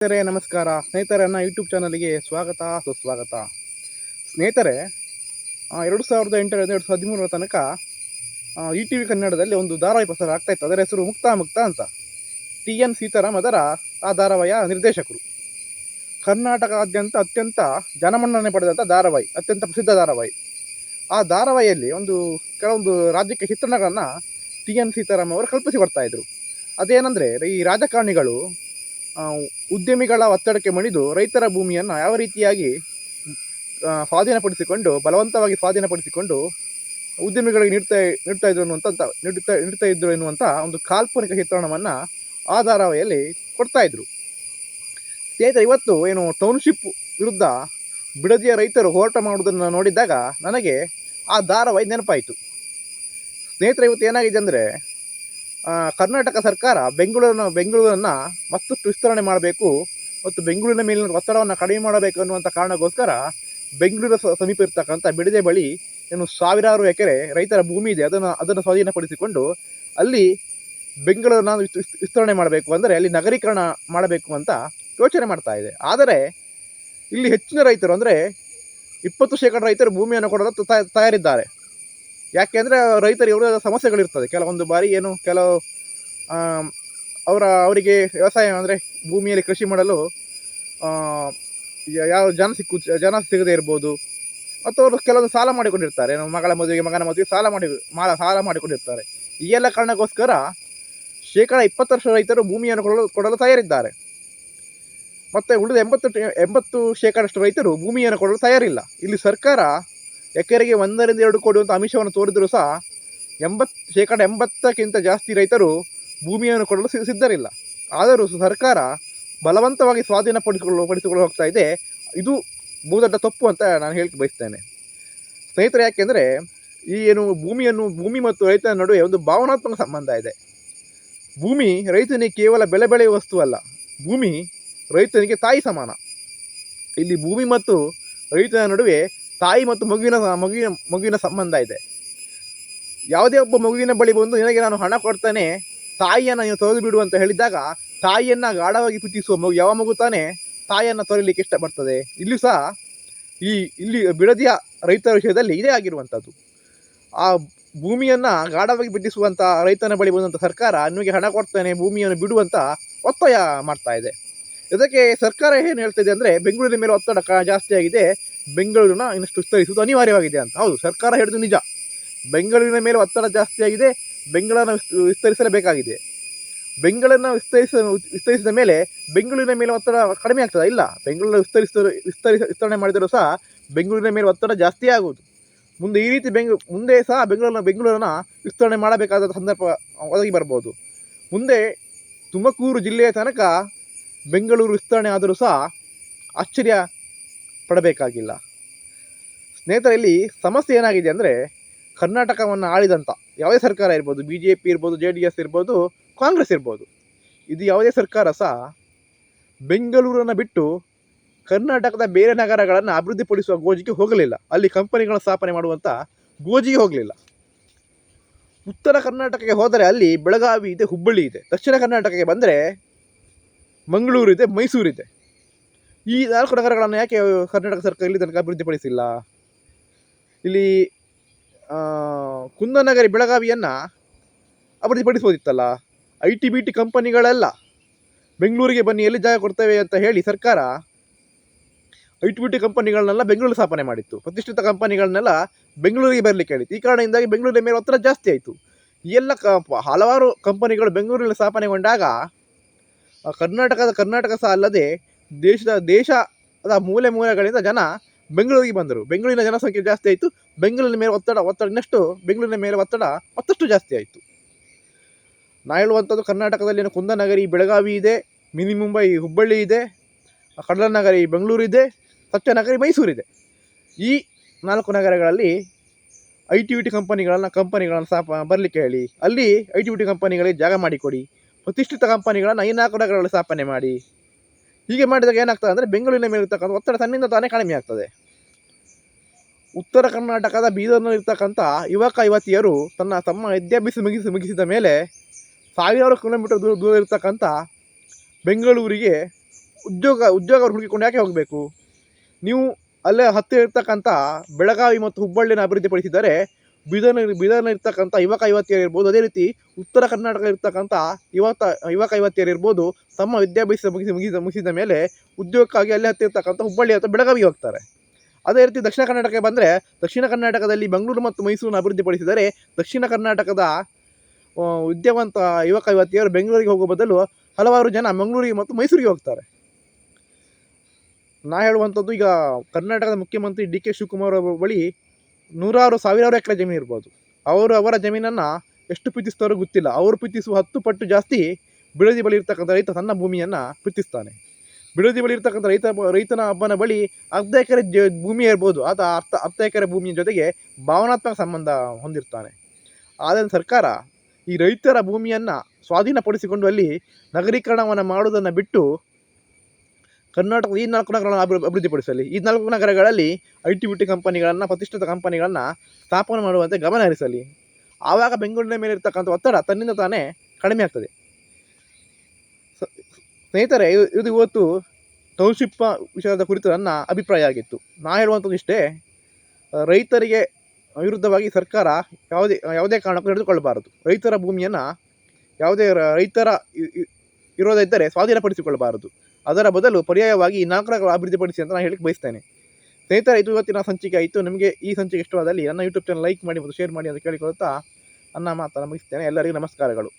ನಮಸ್ಕಾರ ಸ್ನೇಹಿತರೆ, ನನ್ನ ಯೂಟ್ಯೂಬ್ ಚಾನಲ್ಗೆ ಸ್ವಾಗತ ಸುಸ್ವಾಗತ. ಸ್ನೇಹಿತರೆ, 2008ರಿಂದ 2013 ತನಕ ETV ಕನ್ನಡದಲ್ಲಿ ಒಂದು ಧಾರಾವಾಹಿ ಪ್ರಸಾರ ಆಗ್ತಾ ಇತ್ತು. ಅದರ ಹೆಸರು ಮುಕ್ತ ಅಂತ. TN ಸೀತಾರಾಮ್ ಅದರ ಆ ಧಾರಾವಾಹಿಯ ನಿರ್ದೇಶಕರು. ಕರ್ನಾಟಕದಾದ್ಯಂತ ಅತ್ಯಂತ ಜನಮನ್ನಣೆ ಪಡೆದಂಥ ಧಾರಾವಾಹಿ, ಅತ್ಯಂತ ಪ್ರಸಿದ್ಧ ಧಾರಾವಾಹಿ. ಆ ಧಾರಾವಾಹಿಯಲ್ಲಿ ಕೆಲವೊಂದು ರಾಜ್ಯಕ್ಕೆ ಚಿತ್ರಣಗಳನ್ನು TN ಸೀತಾರಾಮ್ ಅವರು ಕಲ್ಪಿಸಿ ಬರ್ತಾ ಇದ್ರು. ಅದೇನೆಂದರೆ, ಈ ರಾಜಕಾರಣಿಗಳು ಉದ್ಯಮಿಗಳ ಒತ್ತಡಕ್ಕೆ ಮಣಿದು ರೈತರ ಭೂಮಿಯನ್ನು ಯಾವ ರೀತಿಯಾಗಿ ಬಲವಂತವಾಗಿ ಸ್ವಾಧೀನಪಡಿಸಿಕೊಂಡು ಉದ್ಯಮಿಗಳಿಗೆ ನೀಡ್ತಾ ಇದ್ರು ಎನ್ನುವಂಥ ಒಂದು ಕಾಲ್ಪನಿಕ ಚಿತ್ರಣವನ್ನು ಆ ಧಾರಾವಾಹಿಯಲ್ಲಿ ಕೊಡ್ತಾ ಇದ್ರು. ಸ್ನೇಹಿತರೆ, ಇವತ್ತು ಟೌನ್ಶಿಪ್ ವಿರುದ್ಧ ಬಿಡದಿಯ ರೈತರು ಹೋರಾಟ ಮಾಡುವುದನ್ನು ನೋಡಿದಾಗ ನನಗೆ ಆ ಧಾರಾವಾಹಿ ನೆನಪಾಯಿತು. ಸ್ನೇಹಿತರೆ, ಇವತ್ತು ಏನಾಗಿದೆ ಅಂದರೆ, ಕರ್ನಾಟಕ ಸರ್ಕಾರ ಬೆಂಗಳೂರನ್ನು ಮತ್ತಷ್ಟು ವಿಸ್ತರಣೆ ಮಾಡಬೇಕು ಮತ್ತು ಬೆಂಗಳೂರಿನ ಮೇಲಿನ ಒತ್ತಡವನ್ನು ಕಡಿಮೆ ಮಾಡಬೇಕು ಅನ್ನುವಂಥ ಕಾರಣಕ್ಕೋಸ್ಕರ ಬೆಂಗಳೂರು ಸಮೀಪ ಇರ್ತಕ್ಕಂಥ ಬಿಡದಿ ಬಳಿ ಸಾವಿರಾರು ಎಕರೆ ರೈತರ ಭೂಮಿ ಇದೆ. ಅದನ್ನು ಸ್ವಾಧೀನಪಡಿಸಿಕೊಂಡು ಅಲ್ಲಿ ಬೆಂಗಳೂರನ್ನ ವಿಸ್ತರಣೆ ಮಾಡಬೇಕು, ಅಂದರೆ ಅಲ್ಲಿ ನಗರೀಕರಣ ಮಾಡಬೇಕು ಅಂತ ಯೋಚನೆ ಮಾಡ್ತಾ ಇದೆ. ಆದರೆ ಇಲ್ಲಿ ಹೆಚ್ಚಿನ ರೈತರು, ಅಂದರೆ 20% ರೈತರು ಭೂಮಿಯನ್ನು ಕೊಡಲು ತಯಾರಿದ್ದಾರೆ. ಯಾಕೆಂದರೆ ರೈತರು ಇವರ ಸಮಸ್ಯೆಗಳಿರ್ತದೆ. ಕೆಲವೊಂದು ಬಾರಿ ಅವರಿಗೆ ವ್ಯವಸಾಯ ಅಂದರೆ ಭೂಮಿಯಲ್ಲಿ ಕೃಷಿ ಮಾಡಲು ಯಾವ ಜನ ಸಿಗದೇ ಇರ್ಬೋದು, ಮತ್ತು ಅವರು ಕೆಲವೊಂದು ಸಾಲ ಮಾಡಿಕೊಂಡಿರ್ತಾರೆ. ಮಗನ ಮದುವೆಗೆ ಸಾಲ ಮಾಡಿಕೊಂಡಿರ್ತಾರೆ. ಈ ಎಲ್ಲ ಕಾರಣಕ್ಕೋಸ್ಕರ 20% ರೈತರು ಭೂಮಿಯನ್ನು ಕೊಡಲು ತಯಾರಿದ್ದಾರೆ. ಮತ್ತು ಉಳಿದ 80% ರೈತರು ಭೂಮಿಯನ್ನು ಕೊಡಲು ತಯಾರಿಲ್ಲ. ಇಲ್ಲಿ ಸರ್ಕಾರ ಎಕರೆಗೆ 1-2 ಕೋಟಿ ಅಂತ ಆಮಿಷವನ್ನು ತೋರಿದರೂ ಸಹ 80% ಜಾಸ್ತಿ ರೈತರು ಭೂಮಿಯನ್ನು ಕೊಡಲು ಸಿದ್ಧರಿಲ್ಲ. ಆದರೂ ಸರ್ಕಾರ ಬಲವಂತವಾಗಿ ಸ್ವಾಧೀನಪಡಿಸಿಕೊಳ್ಳಲು ಹೋಗ್ತಾ ಇದೆ. ಇದು ಬಹುದೊಡ್ಡ ತಪ್ಪು ಅಂತ ನಾನು ಹೇಳಕ್ಕೆ ಬಯಸ್ತೇನೆ. ಸ್ನೇಹಿತರೆ, ಯಾಕೆಂದರೆ ಭೂಮಿ ಮತ್ತು ರೈತನ ನಡುವೆ ಒಂದು ಭಾವನಾತ್ಮಕ ಸಂಬಂಧ ಇದೆ. ಭೂಮಿ ರೈತನಿಗೆ ಕೇವಲ ಬೆಳೆಯುವ ವಸ್ತು ಅಲ್ಲ, ಭೂಮಿ ರೈತನಿಗೆ ತಾಯಿ ಸಮಾನ. ಇಲ್ಲಿ ಭೂಮಿ ಮತ್ತು ರೈತನ ನಡುವೆ ತಾಯಿ ಮತ್ತು ಮಗುವಿನ ಸಂಬಂಧ ಇದೆ. ಯಾವುದೇ ಒಬ್ಬ ಮಗುವಿನ ಬಳಿ ಬಂದು ನಿನಗೆ ನಾನು ಹಣ ಕೊಡ್ತಾನೆ, ತಾಯಿಯನ್ನು ನೀವು ತೊರೆದು ಬಿಡು ಅಂತ ಹೇಳಿದಾಗ ತಾಯಿಯನ್ನು ಗಾಢವಾಗಿ ಪ್ರೀತಿಸುವ ಯಾವ ಮಗು ತಾನೇ ತಾಯಿಯನ್ನು ತೊರೆಯಲಿಕ್ಕೆ ಇಷ್ಟಪಡ್ತದೆ? ಇಲ್ಲಿ ಸಹ ಇಲ್ಲಿ ಬಿಡದಿಯ ರೈತರ ವಿಷಯದಲ್ಲಿ ಇದೇ ಆಗಿರುವಂಥದ್ದು. ಆ ಭೂಮಿಯನ್ನು ಗಾಢವಾಗಿ ಪ್ರೀತಿಸುವಂಥ ರೈತನ ಬಳಿ ಬಂದಂಥ ಸರ್ಕಾರ ನಿಮಗೆ ಹಣ ಕೊಡ್ತಾನೆ, ಭೂಮಿಯನ್ನು ಬಿಡುವಂತ ಒತ್ತಾಯ ಮಾಡ್ತಾ ಇದೆ. ಇದಕ್ಕೆ ಸರ್ಕಾರ ಏನು ಹೇಳ್ತಿದೆ ಅಂದರೆ, ಬೆಂಗಳೂರಿನ ಮೇಲೆ ಒತ್ತಡ ಜಾಸ್ತಿ ಆಗಿದೆ, ಬೆಂಗಳೂರನ್ನ ಇನ್ನಷ್ಟು ವಿಸ್ತರಿಸುವುದು ಅನಿವಾರ್ಯವಾಗಿದೆ ಅಂತ. ಹೌದು, ಸರ್ಕಾರ ಹೇಳಿದ್ದು ನಿಜ. ಬೆಂಗಳೂರಿನ ಮೇಲೆ ಒತ್ತಡ ಜಾಸ್ತಿ ಆಗಿದೆ, ಬೆಂಗಳೂರನ್ನು ವಿಸ್ತರಿಸಲೇಬೇಕಾಗಿದೆ. ಬೆಂಗಳೂರನ್ನು ವಿಸ್ತರಿಸಿದ ಮೇಲೆ ಬೆಂಗಳೂರಿನ ಮೇಲೆ ಒತ್ತಡ ಕಡಿಮೆ ಆಗ್ತದೆ? ಇಲ್ಲ, ಬೆಂಗಳೂರನ್ನು ವಿಸ್ತರಣೆ ಮಾಡಿದರೂ ಸಹ ಬೆಂಗಳೂರಿನ ಮೇಲೆ ಒತ್ತಡ ಜಾಸ್ತಿ ಆಗುವುದು. ಮುಂದೆ ಈ ರೀತಿ ಮುಂದೆ ಸಹ ಬೆಂಗಳೂರನ್ನು ವಿಸ್ತರಣೆ ಮಾಡಬೇಕಾದ ಸಂದರ್ಭ ಒದಗಿ ಬರ್ಬೋದು. ಮುಂದೆ ತುಮಕೂರು ಜಿಲ್ಲೆಯ ತನಕ ಬೆಂಗಳೂರು ವಿಸ್ತರಣೆ ಆದರೂ ಸಹ ಆಶ್ಚರ್ಯ ಪಡಬೇಕಾಗಿಲ್ಲ. ಸ್ನೇಹಿತರೆ, ಇಲ್ಲಿ ಸಮಸ್ಯೆ ಏನಾಗಿದೆ ಅಂದರೆ, ಕರ್ನಾಟಕವನ್ನು ಆಳಿದಂಥ ಯಾವುದೇ ಸರ್ಕಾರ ಇರ್ಬೋದು, BJP ಇರ್ಬೋದು, JDS ಇರ್ಬೋದು, ಕಾಂಗ್ರೆಸ್ ಇರ್ಬೋದು, ಇದು ಯಾವುದೇ ಸರ್ಕಾರ ಸಹ ಬೆಂಗಳೂರನ್ನು ಬಿಟ್ಟು ಕರ್ನಾಟಕದ ಬೇರೆ ನಗರಗಳನ್ನು ಅಭಿವೃದ್ಧಿಪಡಿಸುವ ಗೋಜಿಗೆ ಹೋಗಲಿಲ್ಲ. ಅಲ್ಲಿ ಕಂಪನಿಗಳ ಸ್ಥಾಪನೆ ಮಾಡುವಂಥ ಗೋಜಿಗೆ ಹೋಗಲಿಲ್ಲ. ಉತ್ತರ ಕರ್ನಾಟಕಕ್ಕೆ ಹೋದರೆ ಅಲ್ಲಿ ಬೆಳಗಾವಿ ಇದೆ, ಹುಬ್ಬಳ್ಳಿ ಇದೆ. ದಕ್ಷಿಣ ಕರ್ನಾಟಕಕ್ಕೆ ಬಂದರೆ ಮಂಗಳೂರು ಇದೆ, ಮೈಸೂರಿದೆ. ಈ 4 ನಗರಗಳನ್ನು ಯಾಕೆ ಕರ್ನಾಟಕ ಸರ್ಕಾರ ಇಲ್ಲಿ ತನಕ ಅಭಿವೃದ್ಧಿಪಡಿಸಿಲ್ಲ? ಇಲ್ಲಿ ಕುಂದನಗರಿ ಬೆಳಗಾವಿಯನ್ನು ಅಭಿವೃದ್ಧಿಪಡಿಸಬಹುದಿತ್ತಲ್ಲ. IT-BT ಕಂಪನಿಗಳೆಲ್ಲ ಬೆಂಗಳೂರಿಗೆ ಬನ್ನಿ, ಎಲ್ಲಿ ಜಾಗ ಕೊಡ್ತೇವೆ ಅಂತ ಹೇಳಿ ಸರ್ಕಾರ IT-BT ಕಂಪನಿಗಳನ್ನೆಲ್ಲ ಬೆಂಗಳೂರು ಸ್ಥಾಪನೆ ಮಾಡಿತ್ತು. ಪ್ರತಿಷ್ಠಿತ ಕಂಪನಿಗಳನ್ನೆಲ್ಲ ಬೆಂಗಳೂರಿಗೆ ಬರಲಿಕ್ಕೆ ಹೇಳಿತ್ತು. ಈ ಕಾರಣದಿಂದಾಗಿ ಬೆಂಗಳೂರಿನ ಮೇಲೆ ಒತ್ತಡ ಜಾಸ್ತಿ ಆಯಿತು. ಈ ಎಲ್ಲ ಹಲವಾರು ಕಂಪನಿಗಳು ಬೆಂಗಳೂರಿನಲ್ಲಿ ಸ್ಥಾಪನೆಗೊಂಡಾಗ ಕರ್ನಾಟಕ ಸಹ ಅಲ್ಲದೆ ದೇಶದ ಮೂಲೆಗಳಿಂದ ಜನ ಬೆಂಗಳೂರಿಗೆ ಬಂದರು. ಬೆಂಗಳೂರಿನ ಜನಸಂಖ್ಯೆ ಜಾಸ್ತಿ ಆಯಿತು. ಬೆಂಗಳೂರಿನ ಮೇಲೆ ಬೆಂಗಳೂರಿನ ಮೇಲೆ ಒತ್ತಡ ಮತ್ತಷ್ಟು ಜಾಸ್ತಿ ಆಯಿತು. ನಾ ಹೇಳುವಂಥದ್ದು, ಕರ್ನಾಟಕದಲ್ಲಿ ಕುಂದನಗರಿ ಬೆಳಗಾವಿ ಇದೆ, ಮಿನಿ ಮುಂಬೈ ಹುಬ್ಬಳ್ಳಿ ಇದೆ, ಕಡಲನಗರಿ ಬೆಂಗಳೂರು ಇದೆ, ಸತ್ಯನಗರಿ ಮೈಸೂರಿದೆ. ಈ 4 ನಗರಗಳಲ್ಲಿ IT-BT ಕಂಪನಿಗಳನ್ನು ಬರಲಿಕ್ಕೆ ಹೇಳಿ, ಅಲ್ಲಿ IT-BT ಕಂಪನಿಗಳಿಗೆ ಜಾಗ ಮಾಡಿಕೊಡಿ, ಪ್ರತಿಷ್ಠಿತ ಕಂಪನಿಗಳನ್ನು ಈ 4 ನಗರಗಳಲ್ಲಿ ಸ್ಥಾಪನೆ ಮಾಡಿ. ಹೀಗೆ ಮಾಡಿದಾಗ ಏನಾಗ್ತದೆ ಅಂದರೆ, ಬೆಂಗಳೂರಿನ ಮೇಲೆ ಇರ್ತಕ್ಕಂಥ ಒತ್ತಡ ತನ್ನಿಂದ ತಾನೇ ಕಡಿಮೆ ಆಗ್ತದೆ. ಉತ್ತರ ಕರ್ನಾಟಕದ ಬೀದರ್ನಲ್ಲಿರ್ತಕ್ಕಂಥ ಯುವತಿಯರು ತಮ್ಮ ವಿದ್ಯಾಭ್ಯಾಸ ಮುಗಿಸಿದ ಮೇಲೆ ಸಾವಿರಾರು ಕಿಲೋಮೀಟರ್ ದೂರ ಇರ್ತಕ್ಕಂಥ ಬೆಂಗಳೂರಿಗೆ ಉದ್ಯೋಗ ಅವ್ರು ಹುಡುಕಿಕೊಂಡು ಯಾಕೆ ಹೋಗಬೇಕು? ನೀವು ಅಲ್ಲೇ ಹತ್ತಿರ ಇರ್ತಕ್ಕಂಥ ಬೆಳಗಾವಿ ಮತ್ತು ಹುಬ್ಬಳ್ಳಿನ ಅಭಿವೃದ್ಧಿಪಡಿಸಿದರೆ ಬೀದರ್ನ ಇರ್ತಕ್ಕಂಥ ಯುವತಿಯರು ಇರ್ಬೋದು, ಅದೇ ರೀತಿ ಉತ್ತರ ಕರ್ನಾಟಕ ಇರ್ತಕ್ಕಂಥ ಯುವತಿಯರು ಇರ್ಬೋದು, ತಮ್ಮ ವಿದ್ಯಾಭ್ಯಾಸ ಮುಗಿಸಿದ ಮೇಲೆ ಉದ್ಯೋಗಕ್ಕಾಗಿ ಅಲ್ಲೇ ಹತ್ತಿರ್ತಕ್ಕಂಥ ಹುಬ್ಬಳ್ಳಿ ಅಥವಾ ಬೆಳಗಾವಿಗೆ ಹೋಗ್ತಾರೆ. ಅದೇ ರೀತಿ ದಕ್ಷಿಣ ಕರ್ನಾಟಕಕ್ಕೆ ಬಂದರೆ, ದಕ್ಷಿಣ ಕರ್ನಾಟಕದಲ್ಲಿ ಬೆಂಗಳೂರು ಮತ್ತು ಮೈಸೂರನ್ನು ಅಭಿವೃದ್ಧಿಪಡಿಸಿದರೆ ದಕ್ಷಿಣ ಕರ್ನಾಟಕದ ವಿದ್ಯಾವಂತ ಯುವತಿಯರು ಬೆಂಗಳೂರಿಗೆ ಹೋಗುವ ಬದಲು ಹಲವಾರು ಜನ ಮಂಗಳೂರಿಗೆ ಮತ್ತು ಮೈಸೂರಿಗೆ ಹೋಗ್ತಾರೆ. ನಾ ಹೇಳುವಂಥದ್ದು, ಈಗ ಕರ್ನಾಟಕದ ಮುಖ್ಯಮಂತ್ರಿ ಡಿ ಕೆ ಶಿವಕುಮಾರ್ ಅವರ ಬಳಿ ಸಾವಿರಾರು ಎಕರೆ ಜಮೀನು ಇರ್ಬೋದು. ಅವರ ಜಮೀನನ್ನು ಎಷ್ಟು ಪ್ರೀತಿಸ್ತಾರೋ ಗೊತ್ತಿಲ್ಲ. ಅವರು ಪ್ರೀತಿಸುವ 10 ಪಟ್ಟು ಜಾಸ್ತಿ ಬಿಡದಿ ಬಳಿ ಇರ್ತಕ್ಕಂಥ ರೈತ ತನ್ನ ಭೂಮಿಯನ್ನು ಪ್ರೀತಿಸ್ತಾನೆ. ಬಿಡದಿ ಬಳಿ ಇರ್ತಕ್ಕಂಥ ರೈತನ ಒಬ್ಬನ ಬಳಿ ಅರ್ಧ ಎಕರೆ ಭೂಮಿ ಇರ್ಬೋದು. ಆತ ಅರ್ಧ ಎಕರೆ ಭೂಮಿಯ ಜೊತೆಗೆ ಭಾವನಾತ್ಮಕ ಸಂಬಂಧ ಹೊಂದಿರ್ತಾನೆ. ಆದರೆ ಸರ್ಕಾರ ಈ ರೈತರ ಭೂಮಿಯನ್ನು ಸ್ವಾಧೀನಪಡಿಸಿಕೊಂಡು ಅಲ್ಲಿ ನಗರೀಕರಣವನ್ನು ಮಾಡುವುದನ್ನು ಬಿಟ್ಟು ಕರ್ನಾಟಕದ ಈ 4 ನಗರಗಳನ್ನು ಅಭಿವೃದ್ಧಿಪಡಿಸಲಿ. ಈ 4 ನಗರಗಳಲ್ಲಿ IT ಕಂಪನಿಗಳನ್ನು, ಪ್ರತಿಷ್ಠಿತ ಕಂಪನಿಗಳನ್ನು ಸ್ಥಾಪನೆ ಮಾಡುವಂತೆ ಗಮನ ಹರಿಸಲಿ. ಆವಾಗ ಬೆಂಗಳೂರಿನ ಮೇಲೆ ಇರ್ತಕ್ಕಂಥ ಒತ್ತಡ ತನ್ನಿಂದ ತಾನೇ ಕಡಿಮೆ ಆಗ್ತದೆ. ಸ್ನೇಹಿತರೆ, ಇದು ಇವತ್ತು ಟೌನ್ಶಿಪ್ ವಿಷಯದ ಕುರಿತು ನನ್ನ ಅಭಿಪ್ರಾಯ ಆಗಿತ್ತು. ನಾ ಹೇಳುವಂಥದ್ದು ಇಷ್ಟೇ, ರೈತರಿಗೆ ವಿರುದ್ಧವಾಗಿ ಸರ್ಕಾರ ಯಾವುದೇ ಕಾರಣಕ್ಕೂ ನಡೆದುಕೊಳ್ಳಬಾರದು. ರೈತರ ಭೂಮಿಯನ್ನು ರೈತರ ವಿರೋಧ ಇದ್ದರೆ ಸ್ವಾಧೀನಪಡಿಸಿಕೊಳ್ಳಬಾರದು. ಅದರ ಬದಲು ಪರ್ಯಾಯವಾಗಿ ಈ 4 ನಗರಗಳು ಅಭಿವೃದ್ಧಿಪಡಿಸಿ ಅಂತ ನಾನು ಹೇಳಿಕ್ಕೆ ಬಯಸ್ತೇನೆ. ಸ್ನೇಹಿತರೆ, ಇದು ಇವತ್ತಿನ ಸಂಚಿಕೆ ಆಯಿತು. ನಿಮಗೆ ಈ ಸಂಚಿಕೆ ಇಷ್ಟವಾದಲ್ಲಿ ನನ್ನ ಯೂಟ್ಯೂಬ್ ಚಾನಲ್ ಲೈಕ್ ಮಾಡಿ ಮತ್ತು ಶೇರ್ ಮಾಡಿ ಅಂತ ಕೇಳಿಕೊಳ್ಳುತ್ತಾ ನನ್ನ ಮಾತನ್ನು ಮುಗಿಸ್ತೇನೆ. ಎಲ್ಲರಿಗೂ ನಮಸ್ಕಾರಗಳು.